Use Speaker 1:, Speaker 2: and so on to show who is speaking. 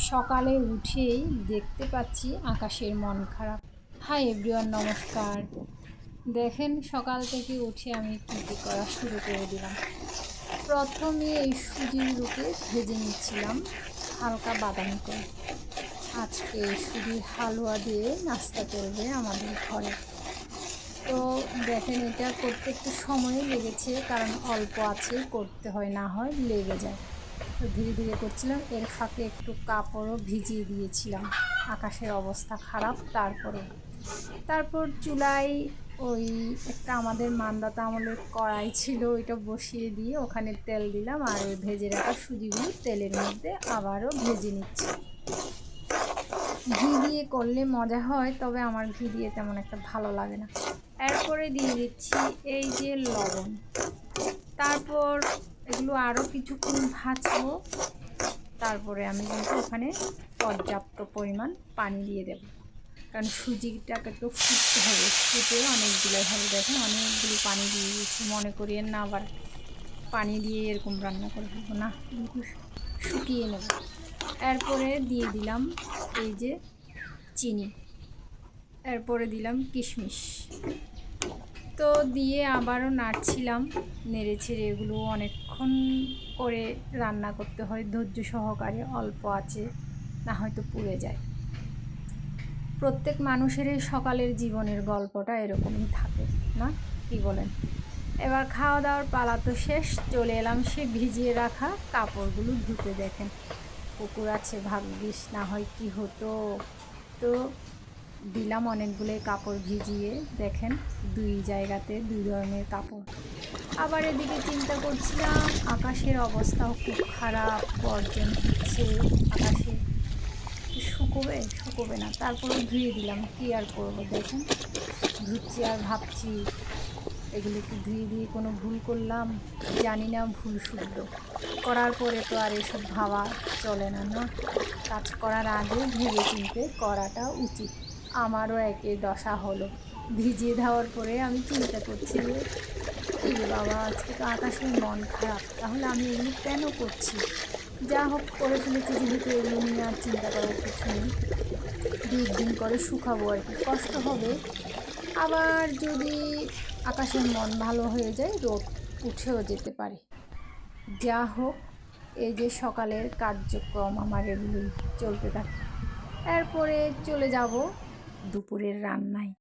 Speaker 1: সকালে উঠেই দেখতে পাচ্ছি আকাশের মন খারাপ। হাই এভরিওয়ান, নমস্কার। দেখেন সকাল থেকে উঠে আমি কী করা শুরু করে দিলাম। প্রথমে এই সুজিগুলোকে ভেজে নিচ্ছিলাম হালকা বাদামি করে। আজকে সুজির হালুয়া দিয়ে নাস্তা করবে আমাদের ঘরে। তো দেখেন এটা করতে একটু সময় লেগেছে, কারণ অল্প আছে করতে হয়, না হয় লেগে যায়। তো ধীরে ধীরে করছিলাম, এর ফাঁকে একটু কাপড়ও ভিজিয়ে দিয়েছিলাম, আকাশের অবস্থা খারাপ। তারপর চুলায় ওই একটা আমাদের মান্দাতা আমলের কড়াই ছিল, ওইটা বসিয়ে দিয়ে ওখানে তেল দিলাম, আর ওই ভেজে রাখা সুজিগুলো তেলের মধ্যে আবারও ভেজে নিচ্ছি। ঘি দিয়ে করলে মজা হয়, তবে আমার ঘি দিয়ে তেমন একটা ভালো লাগে না। এরপরে দিয়ে দিচ্ছি এই যে লবণ। তারপর এগুলো আরও কিছুক্ষণ ভাজবো। তারপরে আমি কিন্তু ওখানে পর্যাপ্ত পরিমাণ পানি দিয়ে দেব, কারণ সুজিটাকে তো ফুটতে হবে, ফুটে অনেকগুলো হবে। দেখেন অনেকগুলো পানি দিয়ে দিয়েছি, মনে করিয়েন না আবার পানি দিয়ে এরকম রান্না করে ফেলবো, না, একটু শুকিয়ে নেব। এরপরে দিয়ে দিলাম এই যে চিনি, এরপরে দিলাম কিশমিশ। তো দিয়ে আবারও নাড়ছিলাম, নেড়ে ছেড়ে এগুলো অনেকক্ষণ করে রান্না করতে হয় ধৈর্য সহকারে, অল্প আছে, না হয়তো পুড়ে যায়। প্রত্যেক মানুষেরই সকালের জীবনের গল্পটা এরকমই থাকে, না কি বলেন? এবার খাওয়া দাওয়ার পালা তো শেষ, চলে এলাম সে ভিজিয়ে রাখা কাপড়গুলো ধুতে। দেখেন পুকুর আছে, ভাগ্যিস, না হয় কি হতো। তো দিলাম অনেকগুলোই কাপড় ভিজিয়ে। দেখেন দুই জায়গাতে দুই ধরনের কাপড়। আবার এদিকে চিন্তা করছিলাম আকাশের অবস্থাও খুব খারাপ, গর্জন হচ্ছে আকাশে, শুকোবে না। তারপরেও ধুয়ে দিলাম, কি আর করবো। দেখেন ধুচ্ছি আর ভাবছি এগুলোকে ধুয়ে দিয়ে কোনো ভুল করলাম, জানি না, ভুল শুদ্ধ করার পরে তো আর এসব ভাবা চলে না, না, কাজ করার আগে ভেবে চিন্তে করাটা উচিত। আমারও একই দশা হলো, ভিজিয়ে দেওয়ার পরে আমি চিন্তা করছি যে কী রে বাবা, আজকে তো আকাশের মন খারাপ, তাহলে আমি এগুলো কেন করছি? যা হোক, করে ফেলেছি যেহেতু, এগুলো নিয়ে আর চিন্তা করার কিছু নেই। 2 দিন করে শুকাবো আর কি, কষ্ট হবে। আবার যদি আকাশের মন ভালো হয়ে যায়, রোদ উঠেও যেতে পারে। যা হোক, এই যে সকালের কার্যক্রম আমার এগুলোই চলতে থাকে। এরপরে চলে যাব দুপুরের রান্নায়।